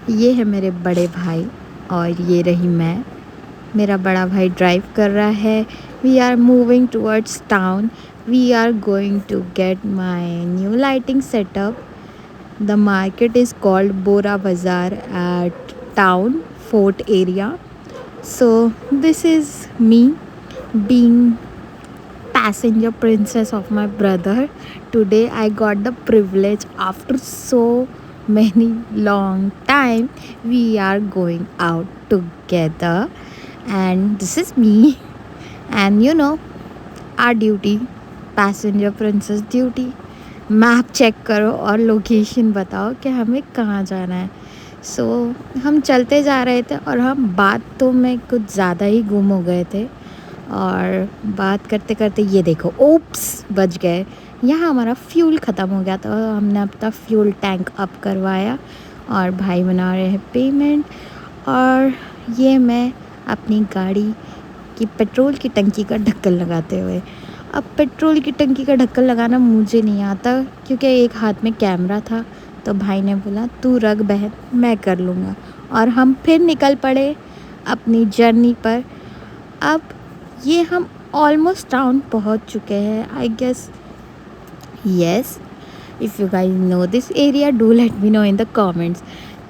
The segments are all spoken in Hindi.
ये है मेरे बड़े भाई और ये रही मैं। मेरा बड़ा भाई ड्राइव कर रहा है। We are moving towards town. We are going to get my new lighting setup. The market is called Bora Bazar at town fort area. So this is me being passenger princess of my brother. Today I got the privilege after so many long time we are going out together, and this is me. And you know our duty, passenger princess duty. Map check करो और लोकेशन बताओ कि हमें कहाँ जाना है. सो हम चलते जा रहे थे और हम बातों में कुछ ज़्यादा ही गुम हो गए थे. और बात करते करते ये देखो, ओप्स बच गए. यहाँ हमारा फ्यूल ख़त्म हो गया था. हमने अपना फ्यूल टैंक अप करवाया और भाई बना रहे हैं पेमेंट. और ये मैं अपनी गाड़ी की पेट्रोल की टंकी का ढक्कन लगाते हुए. अब पेट्रोल की टंकी का ढक्कन लगाना मुझे नहीं आता क्योंकि एक हाथ में कैमरा था. तो भाई ने बोला तू रख बहन, मैं कर लूँगा. और हम फिर निकल पड़े अपनी जर्नी पर. अब ये हम ऑलमोस्ट टाउन पहुंच चुके हैं, I guess. Yes, if you guys know this area do let me know in the comments.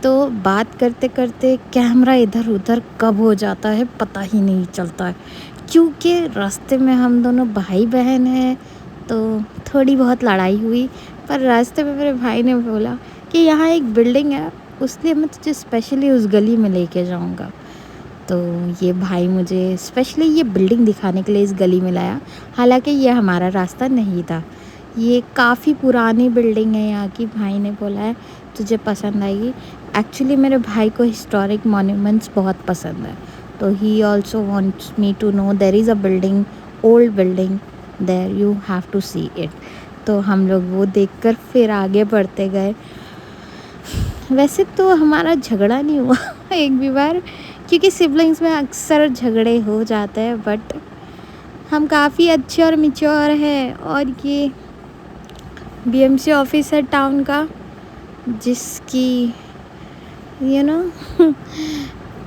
तो बात करते करते कैमरा इधर उधर कब हो जाता है पता ही नहीं चलता है, क्योंकि रास्ते में हम दोनों भाई बहन हैं. तो थोड़ी बहुत लड़ाई हुई, पर रास्ते में मेरे भाई ने बोला कि यहाँ एक बिल्डिंग है, उसलिए मैं तुझे स्पेशली उस गली में लेके जाऊँगा. तो ये भाई मुझे स्पेशली ये बिल्डिंग दिखाने के लिए इस गली में लाया. हालांकि ये हमारा रास्ता नहीं था. ये काफ़ी पुरानी बिल्डिंग है यहाँ की. भाई ने बोला है तुझे पसंद आएगी. एक्चुअली मेरे भाई को हिस्टोरिक मॉन्यूमेंट्स बहुत पसंद है. तो he also wants me to know there is a building, old building there, you have to see it. तो हम लोग वो देखकर फिर आगे बढ़ते गए. वैसे तो हमारा झगड़ा नहीं हुआ एक भी बार, क्योंकि सिबलिंग्स में अक्सर झगड़े हो जाते हैं. बट हम काफ़ी अच्छे और मैच्योर हैं. और ये बीएमसी ऑफिस है टाउन का, जिसकी यू नो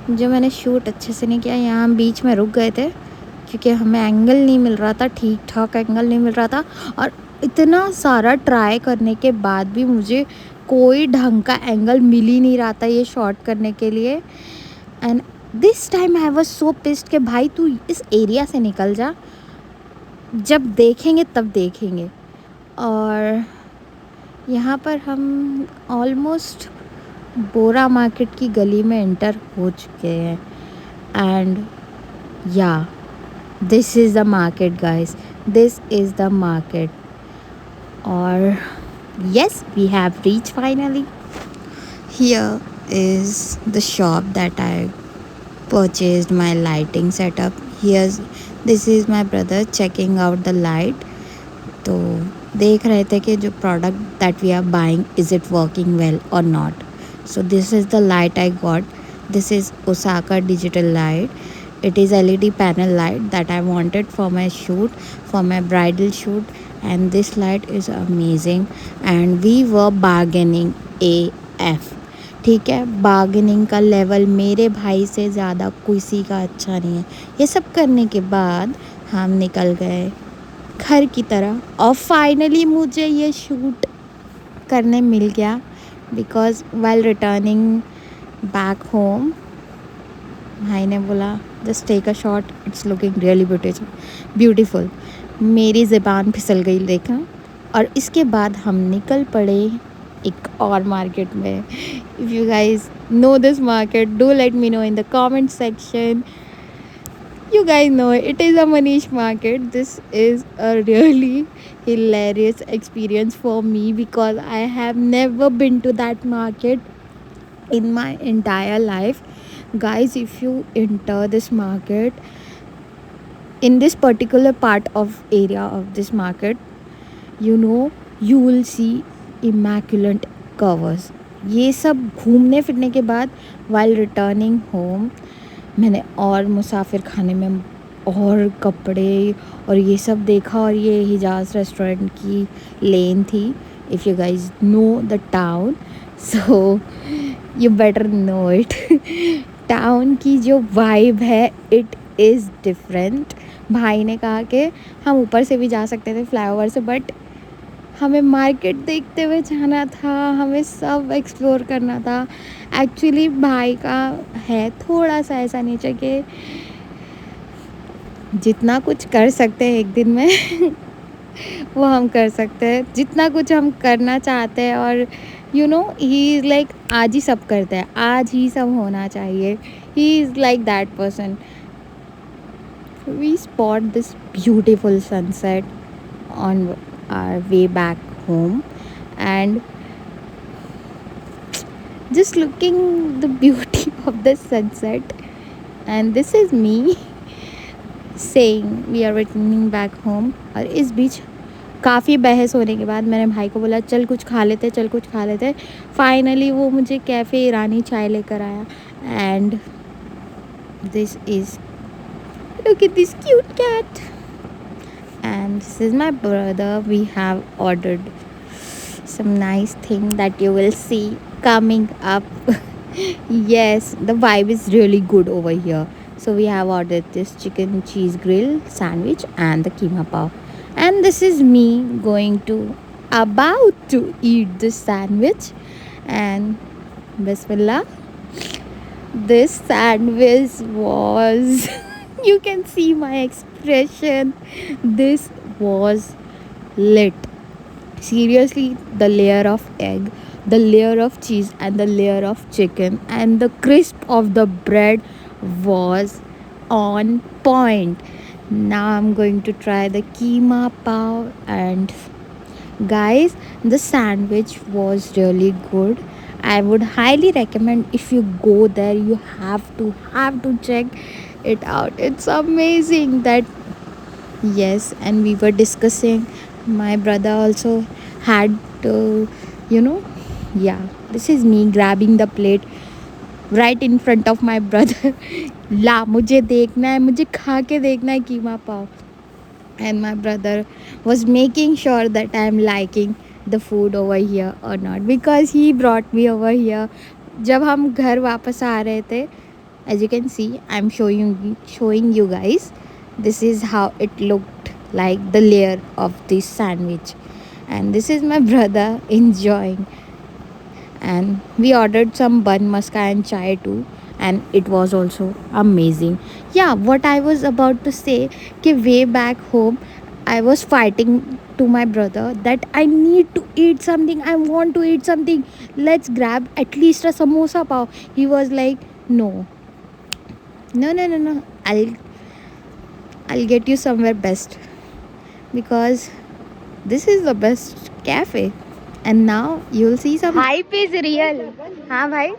जो मैंने शूट अच्छे से नहीं किया. यहाँ हम बीच में रुक गए थे क्योंकि हमें एंगल नहीं मिल रहा था, ठीक ठाक एंगल नहीं मिल रहा था. और इतना सारा ट्राई करने के बाद भी मुझे कोई ढंग का एंगल मिल ही नहीं रहा था ये शॉट करने के लिए. And this time I was so pissed कि भाई तू इस एरिया से निकल जा, जब देखेंगे तब देखेंगे. और यहाँ पर हम ऑलमोस्ट बोरा मार्केट की गली में एंटर हो चुके हैं. एंड या this is the market guys, this is the market. और yes, we have reached finally. Here is the shop that I purchased my lighting setup. This is my brother checking out the light. तो देख रहे थे कि जो product that we are buying, is it working well or not. So this is the light I got. This is Osaka digital light. It is LED panel light that I wanted for my shoot, for my bridal shoot. And this light is amazing. And we were bargaining AF. ठीक है, बार्गेनिंग का लेवल मेरे भाई से ज़्यादा किसी का अच्छा नहीं है. ये सब करने के बाद हम निकल गए घर की तरह. और फाइनली मुझे ये शूट करने मिल गया, because while returning back home भाई ने बोला just take a shot, it's looking really beautiful. मेरी ज़बान फिसल गई देखा. और इसके बाद हम निकल पड़े एक और मार्केट में. If you guys know this market do let me know in the comment section. You guys know it is a Manish market. This is a really hilarious experience for me because I have never been to that market in my entire life. Guys, if you enter this market, in this particular part of area of this market, you will see immaculate covers. ये सब घूमने फिरने के बाद while returning home मैंने और मुसाफिर खाने में और कपड़े और ये सब देखा. और ये हिजाज़ रेस्टोरेंट की लेन थी. If you guys know the town, so you better know it. Town की जो वाइब है इट इज़ डिफरेंट। भाई ने कहा कि हम ऊपर से भी जा सकते थे फ्लाईओवर से, बट हमें मार्केट देखते हुए जाना था, हमें सब एक्सप्लोर करना था। एक्चुअली भाई का है थोड़ा सा ऐसा नेचर कि जितना कुछ कर सकते हैं एक दिन में वो हम कर सकते हैं, जितना कुछ हम करना चाहते हैं। और you know he is like आज ही सब करते हैं, आज ही सब होना चाहिए। He is like that person. We spot this beautiful sunset on our way back home, and just looking the beauty of the sunset. And this is me saying we are returning back home. और इस बीच काफ़ी बहस होने के बाद मैंने भाई को बोला चल कुछ खा लेते, चल कुछ खा लेते। फाइनली वो मुझे कैफ़े ईरानी चाय लेकर आया। And this is, look at this cute cat. And this is my brother. We have ordered some nice thing that you will see coming up. Yes, the vibe is really good over here. So we have ordered this chicken cheese grill sandwich and the keema pav. And this is me going to about to eat this sandwich. And bismillah, this sandwich was you can see my expression. This was lit. Seriously, the layer of egg, the layer of cheese, and the layer of chicken, and the crisp of the bread was on point. Now I'm going to try the keema pav. And guys, the sandwich was really good. I would highly recommend, if you go there you have to check it out. It's amazing that. Yes, and we were discussing. My brother also had to, you know, yeah, this is me grabbing the plate right in front of my brother. ला मुझे देखना है, मुझे खा के देखना है कीमा पाव. And my brother was making sure that I'm liking the food over here or not, because he brought me over here. जब हम घर वापस आ रहे थे, as you can see, I'm showing you guys, this is how it looked like, the layer of this sandwich. And this is my brother enjoying. And we ordered some bun maska and chai too, and it was also amazing. Yeah, what I was about to say, कि way back home I was fighting to my brother that I need to eat something, I want to eat something, let's grab at least a samosa pav. He was like, no, no, no, no, no, I'll get you somewhere best, because this is the best cafe. And now you'll see some hype is real. हाँ भाई,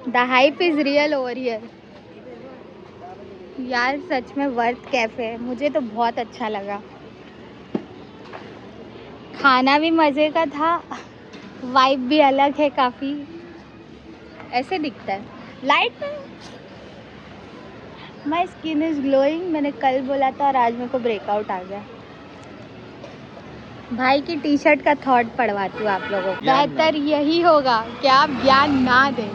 the hype is real over here. यार सच में वर्थ कैफे है, मुझे तो बहुत अच्छा लगा। खाना भी मज़े का था, वाइब भी अलग है काफ़ी। ऐसे दिखता है लाइट में। माई स्किन इज़ ग्लोइंग, मैंने कल बोला था और आज मेरे को ब्रेकआउट आ गया। भाई की टी शर्ट का थॉट पढ़वाती हूँ आप लोगों को। बेहतर यही होगा कि आप ज्ञान ना दें।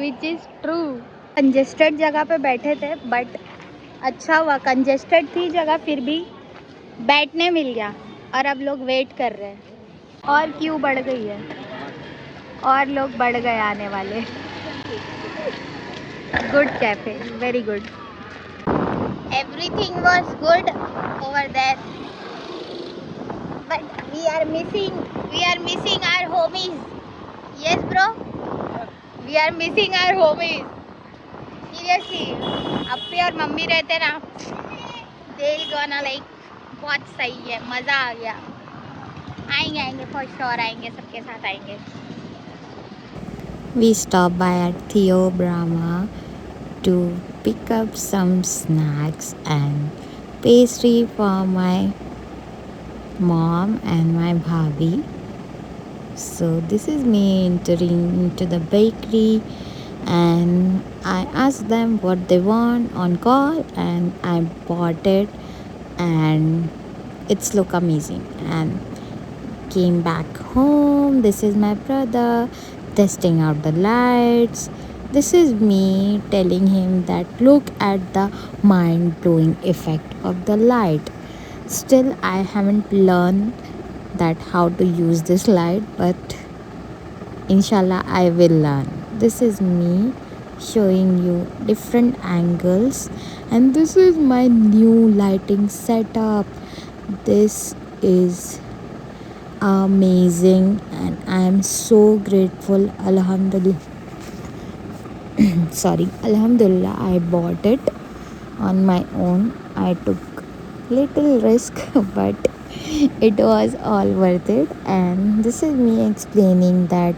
Which is true. कंजेस्टेड जगह पे बैठे थे, बट अच्छा हुआ कंजेस्टेड थी जगह, फिर भी बैठने मिल गया। और अब लोग वेट कर रहे हैं, और क्यों बढ़ गई है, और लोग बढ़ गए आने वाले। Good cafe, very good, everything was good over there, but we are missing our homies. Yes bro, we are missing our homies. Seriously, अप्पी और मम्मी रहते ना, they'll gonna like बहुत सही है, मज़ा आ गया। आएंगे for sure, आएंगे, सबके साथ आएंगे। We stopped by at Theo Brahma to pick up some snacks and pastry for my mom and my bhabhi. So this is me entering into the bakery, and I asked them what they want on call, and I bought it, and it's look amazing. And came back home. This is my brother. testing out the lights. This is me telling him that look at the mind-blowing effect of the light. Still, I haven't learned that how to use this light, but inshallah I will learn. This is me showing you different angles, and this is my new lighting setup. This is amazing and I am so grateful. Alhamdulillah. Alhamdulillah, I bought it on my own. I took little risk but it was all worth it. And this is me explaining that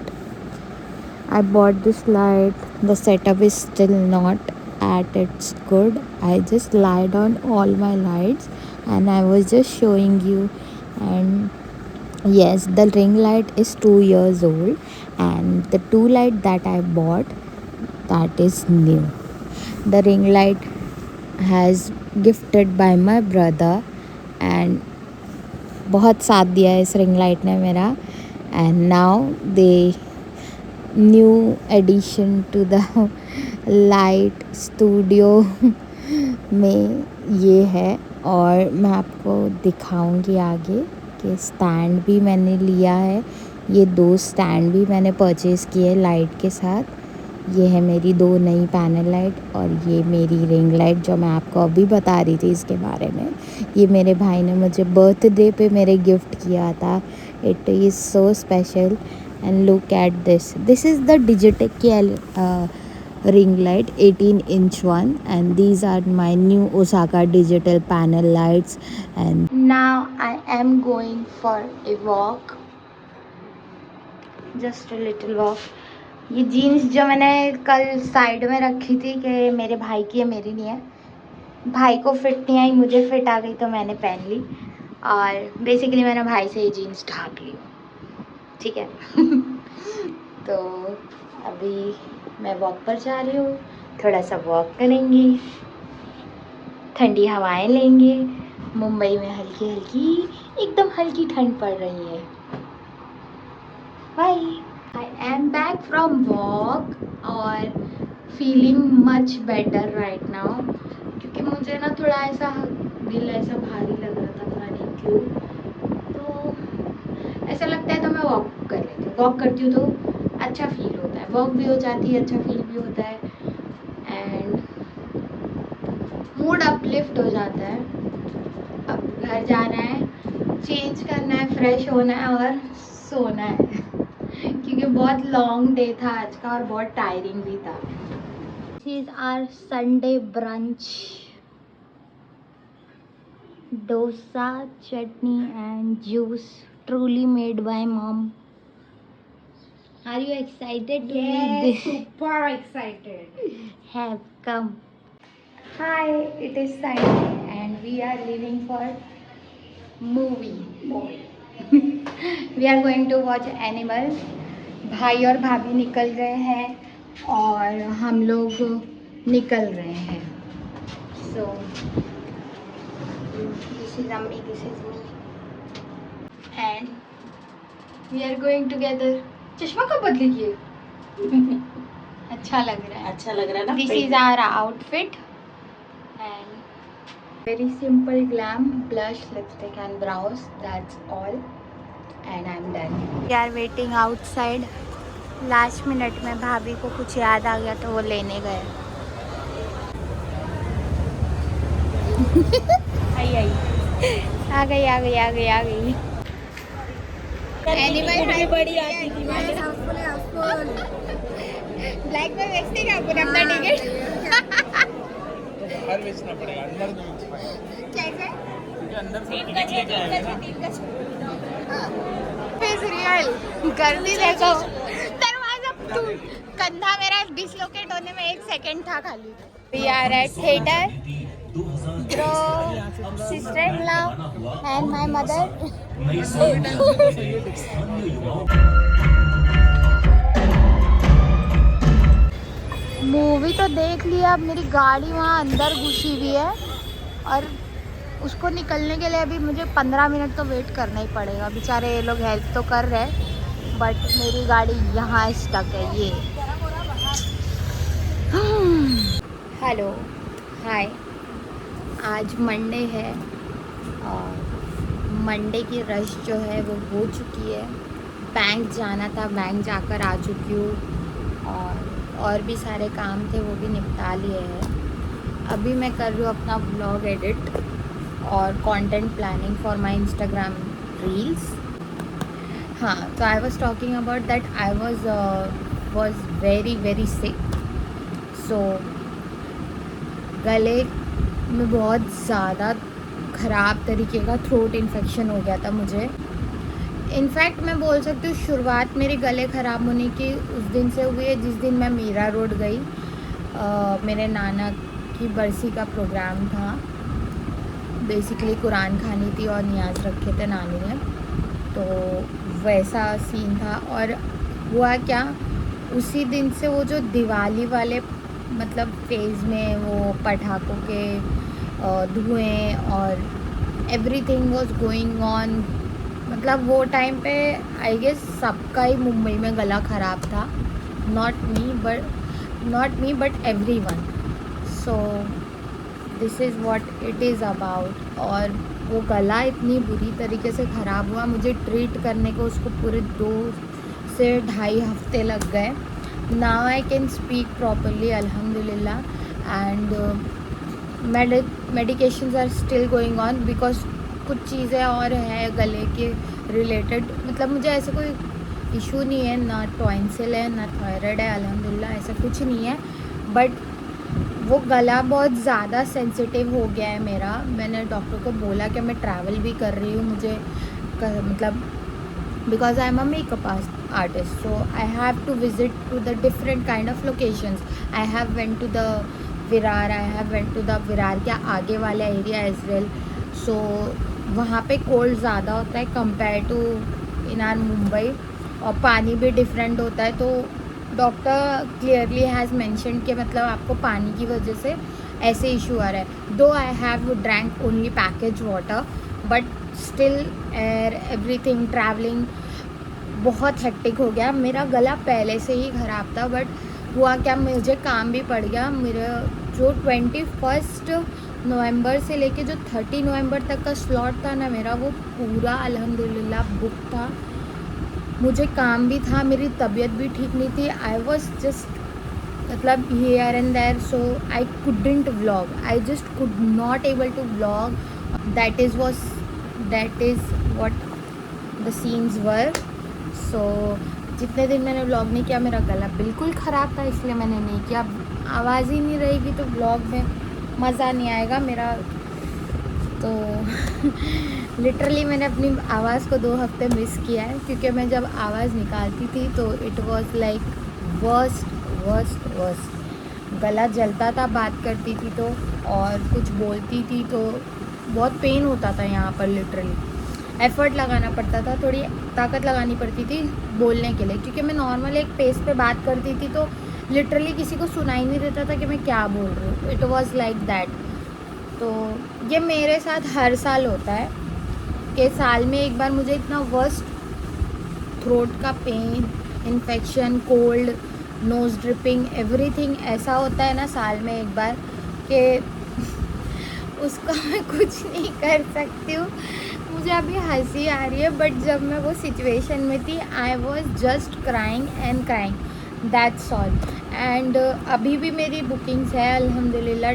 I bought this light. The setup is still not at its good. I just lied on all my lights and I was just showing you. And yes, the ring light is 2 years old and the two light that I bought, that is new. The ring light has gifted by my brother and बहुत साथ दिया है इस रिंग लाइट ने मेरा. And now the new addition to the light studio में ये है. और मैं आपको दिखाऊंगी आगे कि स्टैंड भी मैंने लिया है. ये 2 स्टैंड भी मैंने परचेज़ किए लाइट के साथ. ये है मेरी 2 नई पैनल लाइट और ये मेरी रिंग लाइट जो मैं आपको अभी बता रही थी इसके बारे में. ये मेरे भाई ने मुझे बर्थडे पे मेरे गिफ्ट किया था. It is so special. And look at this is the digital ring light 18-inch one, and these are my new Osaka digital panel lights. And now I am going for a walk, just a little walk. ये जीन्स जो मैंने कल साइड में रखी थी कि मेरे भाई की है, मेरी नहीं है. भाई को फिट नहीं आई, मुझे फिट आ गई तो मैंने पहन ली. और बेसिकली मैंने भाई से ये जीन्स ढाक ली. ठीक है. तो अभी मैं वॉक पर जा रही हूँ. थोड़ा सा वॉक करेंगे, ठंडी हवाएं लेंगे. मुंबई में हल्की हल्की एकदम हल्की ठंड पड़ रही है. Bye. I am back from walk और feeling much better right now. क्योंकि मुझे ना थोड़ा ऐसा दिल ऐसा भारी लग रहा था, पता नहीं क्यों. तो ऐसा लगता है तो मैं वॉक कर लेती हूँ. वॉक करती हूँ तो अच्छा फील होता है. वॉक भी हो जाती है, अच्छा फील भी होता है एंड मूड अपलिफ्ट हो जाता है. अब घर जाना है, चेंज करना है, फ्रेश होना है और सोना है. क्योंकि बहुत लॉन्ग डे था आज का और बहुत टायरिंग भी था. This is our Sunday brunch. Dosa, chutney and juice truly made by mom. Are you excited to eat this? Super excited. Have come. Hi, it is Sunday and we are leaving for movie. We are going to watch Animals. भाई और भाभी निकल गए हैं और हम लोग निकल रहे हैं. So this is Amri, this is me and we are going together. चश्मा कब बदली किए? अच्छा लग रहा है. अच्छा लग रहा है ना. This is our outfit and very simple glam, blush, lipstick and brows. That's all. And I'm done. We are waiting outside. Last minute में भाभी को कुछ याद आ गया तो वो लेने गए. आ गई. एनिमल बड़ी आती थी. ब्लैक में बेचते क्या पूरा अपना टिकट? बाहर बेचना पड़ेगा, अंदर नहीं बेच पाएंगे. कैसे? क्योंकि अंदर से टिकट लेके आएगा ना. रियल गर्मी देखो. दरवाजा कंधा मेरा डिसलोकेट होने में 1 सेकंड था खाली. We are at theatre. Bro, sister-in-law and my mother. Movie तो देख लिया. अब मेरी गाड़ी वहाँ अंदर घुसी हुई है और उसको निकलने के लिए अभी मुझे 15 मिनट तो वेट करना ही पड़ेगा. बेचारे ये लोग हेल्प तो कर रहे हैं बट मेरी गाड़ी यहाँ स्टक है ये। हेलो, हाय। आज मंडे है और मंडे की रश जो है वो हो चुकी है। बैंक जाना था, बैंक जाकर आ चुकी हूँ और भी सारे काम थे वो भी निपटा लिए हैं। अभी मैं कर रही हूँ अपना व्लॉग एडिट और content planning for my Instagram reels. हाँ, तो I was talking about that I was very sick. So गले में बहुत ज़्यादा ख़राब तरीके का थ्रोट इन्फेक्शन हो गया था मुझे। इनफैक्ट मैं बोल सकती हूँ शुरुआत मेरे गले ख़राब होने की उस दिन से हुई है जिस दिन मैं मीरा रोड गई। मेरे नाना की बरसी का प्रोग्राम था। बेसिकली कुरान खानी थी और नियाज रखे थे नानी ने, तो वैसा सीन था। और हुआ क्या, उसी दिन से वो जो दिवाली वाले मतलब फेज़ में वो पटाखों के धुएँ और एवरीथिंग वाज गोइंग ऑन। मतलब वो टाइम पे आई गेस सबका ही मुंबई में गला ख़राब था। Not me but everyone. So this is what it is about. और वो गला इतनी बुरी तरीके से ख़राब हुआ, मुझे ट्रीट करने को उसको पूरे 2 से ढाई हफ्ते लग गए। Now I can speak properly अल्हम्दुलिल्लाह, and medications are still going on because कुछ चीज़ें और है गले के रिलेटेड। मतलब मुझे ऐसे कोई इशू नहीं है, ना टॉन्सिल है ना थायराइड है, अल्हम्दुलिल्लाह ऐसा कुछ नहीं है। बट वो गला बहुत ज़्यादा सेंसिटिव हो गया है मेरा। मैंने डॉक्टर को बोला कि मैं ट्रैवल भी कर रही हूँ, मुझे मतलब because I am a makeup artist, so I have to visit to the different kind of locations. I have went to the Virar, I have went to the Virar के आगे वाला एरिया एज वेल। सो वहाँ पे कोल्ड ज़्यादा होता है compare to in our Mumbai, और पानी भी डिफरेंट होता है। तो डॉक्टर क्लियरली हैज़ मेंशन कि मतलब आपको पानी की वजह से ऐसे इशू आ रहा है। दो I have drank only package water, but still air everything travelling बहुत हेक्टिक हो गया। मेरा गला पहले से ही ख़राब था, बट हुआ क्या, मुझे काम भी पड़ गया। मेरा जो 21 नवंबर से लेके जो 30 नवंबर तक का स्लॉट था ना मेरा, वो पूरा अल्हम्दुलिल्लाह बुक था। मुझे काम भी था, मेरी तबीयत भी ठीक नहीं थी। आई वॉज जस्ट मतलब here and there, so I couldn't vlog, I just could not able to vlog. That is what the scenes were. So जितने दिन मैंने व्लॉग नहीं किया मेरा गला बिल्कुल ख़राब था, इसलिए मैंने नहीं किया। आवाज़ ही नहीं रहेगी तो व्लॉग में मज़ा नहीं आएगा मेरा। तो लिटरली मैंने अपनी आवाज़ को 2 हफ्ते मिस किया है, क्योंकि मैं जब आवाज़ निकालती थी तो इट वाज लाइक वर्स्ट। गला जलता था बात करती थी तो, और कुछ बोलती थी तो बहुत पेन होता था यहाँ पर। लिटरली एफ़र्ट लगाना पड़ता था, थोड़ी ताकत लगानी पड़ती थी बोलने के लिए, क्योंकि मैं नॉर्मल एक पेस पे बात करती थी तो लिटरली किसी को सुनाई नहीं देता था कि मैं क्या बोल रही हूँ। It was like that. तो ये मेरे साथ हर साल होता है कि साल में एक बार मुझे इतना वर्स्ट थ्रोट का pain, infection, cold, nose dripping, everything ऐसा होता है ना साल में एक बार कि उसका मैं कुछ नहीं कर सकती हूँ। मुझे अभी हंसी आ रही है, बट जब मैं वो सिचुएशन में थी I was just crying and crying, that's all. And अभी भी मेरी बुकिंग्स है अल्हम्दुलिल्लाह।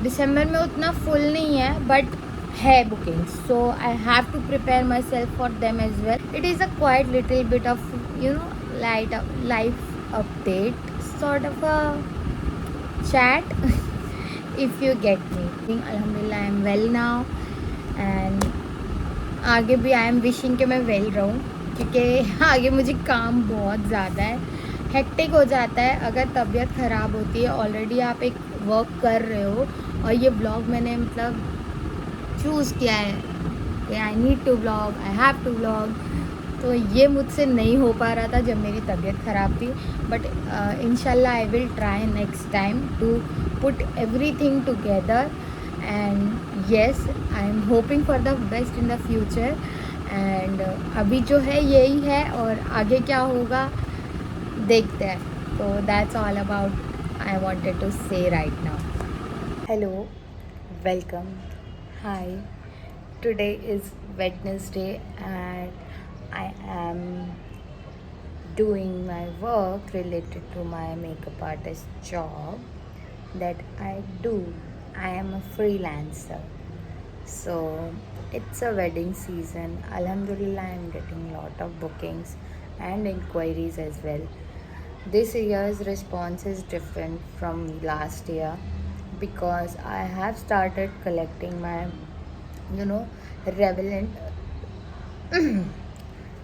दिसंबर में उतना फुल नहीं है, बट है bookings, so I have to prepare myself for them as well. It is a quite little bit of life update, sort of a chat if you get me. Alhamdulillah I am well now, and आगे भी आई एम विशिंग कि मैं वेल रहूँ, क्योंकि आगे मुझे काम बहुत ज़्यादा है, हेक्टिक हो जाता है अगर तबीयत ख़राब होती है। ऑलरेडी आप एक वर्क कर रहे हो और ये ब्लॉग मैंने मतलब चूज़ किया है कि I need to blog, I have to blog, तो ये मुझसे नहीं हो पा रहा था जब मेरी तबीयत ख़राब थी। बट इंशाल्लाह I will try next time to put everything together, and yes I am hoping for the best in the future. And अभी जो है यही है और आगे क्या होगा देखते हैं. तो that's all about I wanted to say right now. Hello, welcome, hi. Today is Wednesday and I am doing my work related to my makeup artist job that I do. I am a freelancer. So it's a wedding season. Alhamdulillah, I'm getting a lot of bookings and inquiries as well. This year's response is different from last year because I have started collecting my, relevant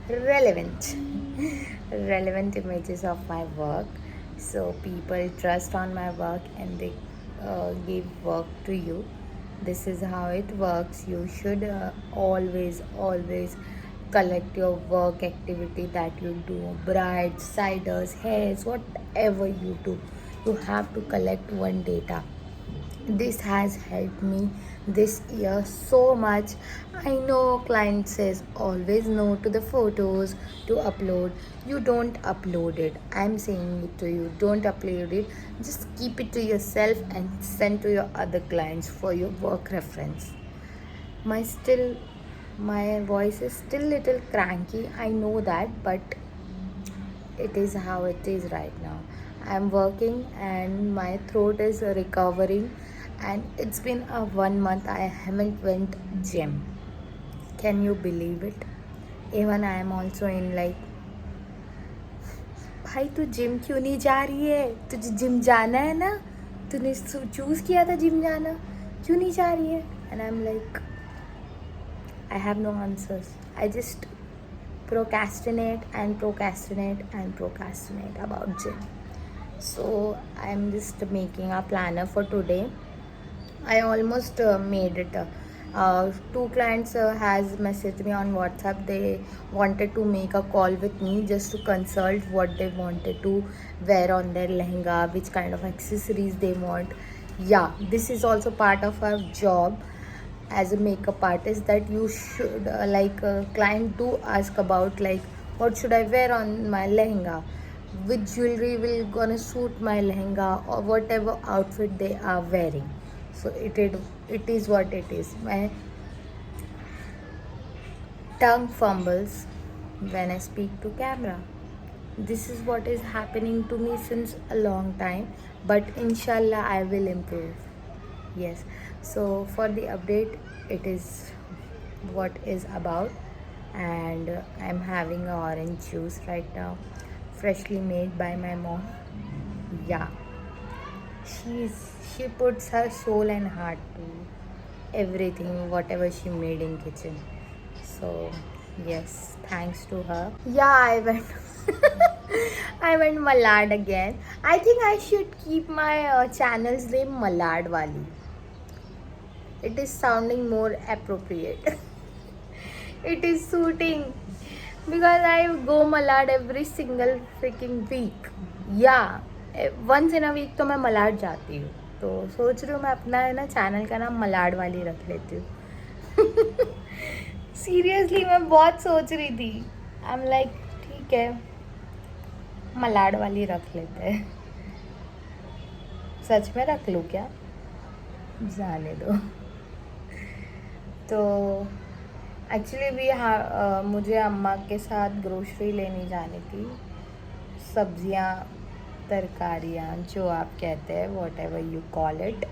relevant relevant images of my work, so people trust on my work and they give work to you. This is how it works. You should always collect your work activity that you do, brides, ciders, hairs, whatever you do, you have to collect one data. This has helped me this year so much. I know client says always no to the photos to upload. You don't upload it. I'm saying it to you, don't upload it. Just keep it to yourself and send to your other clients for your work reference. My voice is still little cranky, I know that, but it is how it is right now. I'm working and my throat is recovering, and it's been a 1 month I haven't went gym. Can you believe it? Even I am also in like, भाई तू जिम क्यों नहीं जा रही है? तुझे जिम जाना है ना, तूने चूज़ किया था जिम जाना, क्यों नहीं जा रही है? And I'm like, I have no answers. I just procrastinate about gym. So I'm just making a planner for today. I almost made it. Two clients has messaged me on WhatsApp. They wanted to make a call with me just to consult what they wanted to wear on their lehenga, which kind of accessories they want. Yeah, this is also part of our job as a makeup artist, that you should client do ask about like what should I wear on my lehenga, which jewelry will gonna suit my lehenga, or whatever outfit they are wearing. So it is what it is. My tongue fumbles when I speak to camera. This is what is happening to me since a long time, but inshallah I will improve. Yes, so for the update, it is what is about, and I'm having a orange juice right now, freshly made by my mom. Yeah, she puts her soul and heart to everything whatever she made in kitchen. So yes, thanks to her. Yeah, I went I went Malad again. I think I should keep my channel's name Malad Wali. It is sounding more appropriate. It is suiting because I go Malad every single freaking week. Yeah, once in a week तो मैं मलाड जाती हूँ. तो सोच रही हूँ मैं अपना है ना चैनल का नाम मलाड वाली रख लेती हूँ. सीरियसली मैं बहुत सोच रही थी. आई एम लाइक ठीक है, मलाड वाली रख लेते हैं. सच में रख लूँ क्या? जाने दो. तो एक्चुअली भी मुझे अम्मा के साथ ग्रोसरी लेने जानी थी. सब्जियाँ, तरकारियाँ, जो आप कहते हैं, what ever you call it,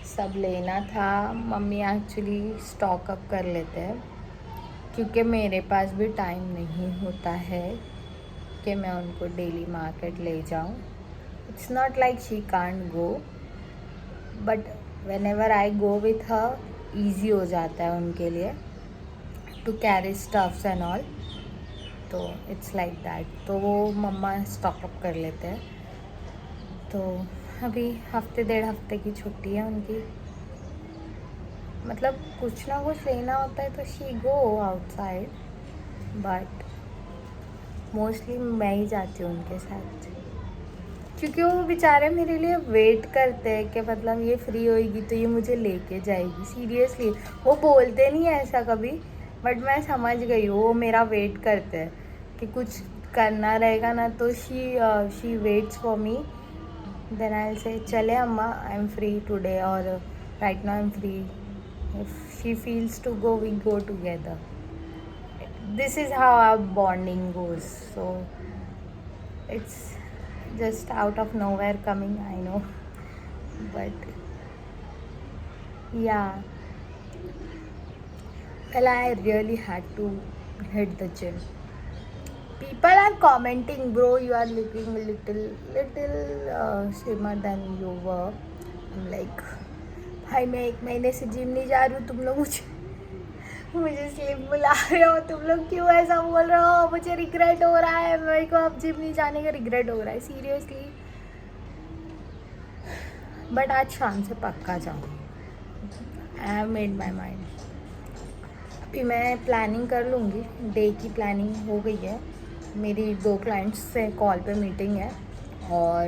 सब लेना था. मम्मी एक्चुअली स्टॉक अप कर लेते हैं क्योंकि मेरे पास भी टाइम नहीं होता है कि मैं उनको डेली मार्केट ले जाऊँ. It's not like she can't go, but whenever I go with her easy हो जाता है उनके लिए to carry stuffs and all. तो इट्स लाइक दैट. तो वो मम्मा स्टॉक अप कर लेते हैं. तो अभी हफ्ते 1.5 हफ्ते की छुट्टी है उनकी. मतलब कुछ ना कुछ लेना होता है तो she go outside, but mostly मैं ही जाती हूँ उनके साथ क्योंकि वो बेचारे मेरे लिए वेट करते हैं कि ये फ्री होएगी तो ये मुझे लेके जाएगी. सीरियसली वो बोलते नहीं है ऐसा कभी, बट मैं समझ गई वो मेरा वेट करते हैं कि कुछ करना रहेगा ना, तो she waits for me. Then I say चले अम्मा, आई एम फ्री टुडे, और right now I am free. If she feels to go, we go together. This is how our bonding goes. So it's just out of nowhere coming, I know, but yeah, well, I really had to hit the gym. People are commenting, bro, you are looking a little slimmer than you were. I'm like, भाई मैं 1 महीने से जिम नहीं जा रही हूँ, तुम लोग मुझे स्लिम बुला रहे हो, तुम लोग क्यों ऐसा बोल रहे हो? मुझे रिग्रेट हो रहा है, मेरे को अब जिम नहीं जाने का रिग्रेट हो रहा है, सीरियसली. बट आज शाम से पक्का जाऊँ. I have made my mind. अभी मैं प्लानिंग कर लूँगी, डे की प्लानिंग हो गई है. मेरी 2 क्लाइंट्स से कॉल पे मीटिंग है, और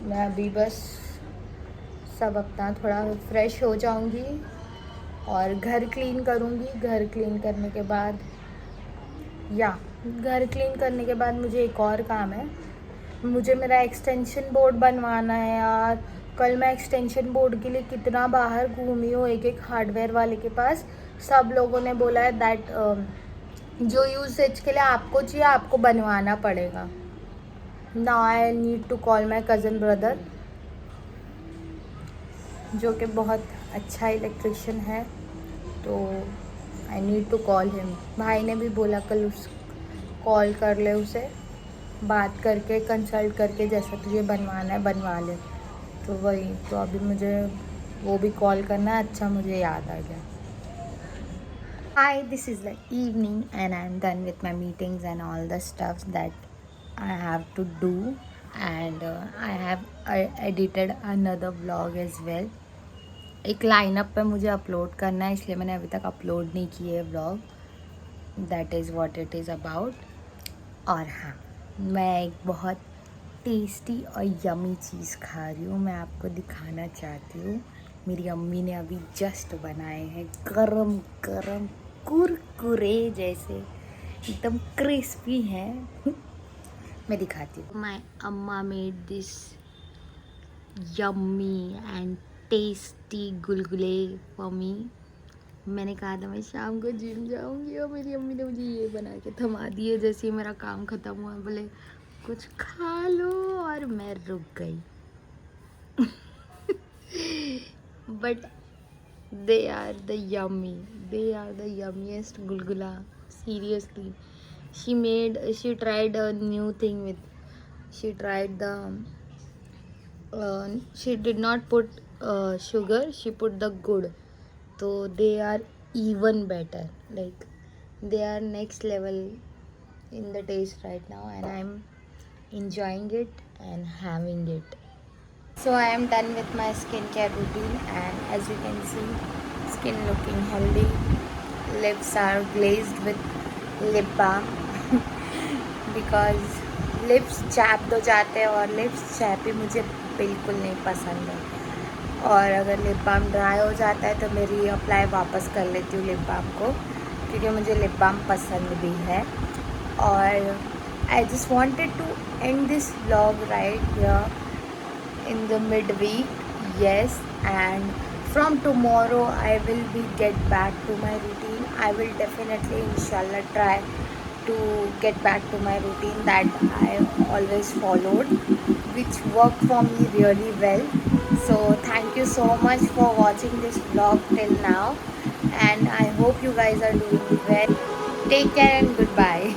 मैं अभी बस सब अपना थोड़ा फ्रेश हो जाऊँगी और घर क्लीन करूँगी. घर क्लीन करने के बाद घर क्लीन करने के बाद मुझे एक और काम है. मुझे मेरा एक्सटेंशन बोर्ड बनवाना है यार. कल मैं एक्सटेंशन बोर्ड के लिए कितना बाहर घूमी हूँ, एक हार्डवेयर वाले के पास. सब लोगों ने बोला है दैट जो यूसेज के लिए आपको चाहिए आपको बनवाना पड़ेगा. Now I need to call my cousin brother, जो कि बहुत अच्छा इलेक्ट्रिशियन है, तो I need to call him. भाई ने भी बोला कल उस कॉल कर ले उसे, बात करके कंसल्ट करके जैसा तुझे बनवाना है बनवा ले. तो वही, तो अभी मुझे वो भी कॉल करना है. अच्छा मुझे याद आ गया. Hi, this is the evening and I'm done with my meetings and all the stuff that I have to do, and I have edited another vlog as well. एक लाइनअप पे मुझे अपलोड करना है, इसलिए मैंने अभी तक अपलोड नहीं किए vlog. That is what it is about. और हाँ, मैं एक बहुत टेस्टी और यमी चीज़ खा रही हूँ. मैं आपको दिखाना चाहती हूँ. मेरी अम्मी ने अभी जस्ट बनाए हैं गरम गरम कुरकुरे जैसे, एकदम क्रिस्पी हैं. मैं दिखाती हूँ. माय अम्मा made this yummy and tasty gulgule for me. मैंने कहा था मैं शाम को जिम जाऊंगी, और मेरी अम्मी ने मुझे ये बना के थमा दिए. जैसे ही मेरा काम ख़त्म हुआ बोले कुछ खा लो, और मैं रुक गई. But they are the yummiest gulgula, seriously. She tried a new thing with, she tried the she did not put sugar, she put the good. So they are even better, like they are next level in the taste right now, and I'm enjoying it and having it. So I am done with my skincare routine, and as you can see, skin looking healthy. Lips are glazed with lip balm because lips chap तो जाते हैं, और लिप्स चैपी मुझे बिल्कुल नहीं पसंद है. और अगर लिप बाम ड्राई हो जाता है तो मैं रीअप्लाई वापस कर लेती हूँ लिप बाम को, क्योंकि मुझे लिप बाम पसंद भी है. और I just wanted to end this vlog right here in the midweek, yes, and from tomorrow I will be get back to my routine. I will definitely inshallah try to get back to my routine that I always followed, which worked for me really well. So thank you so much for watching this vlog till now, and I hope you guys are doing well. Take care and goodbye.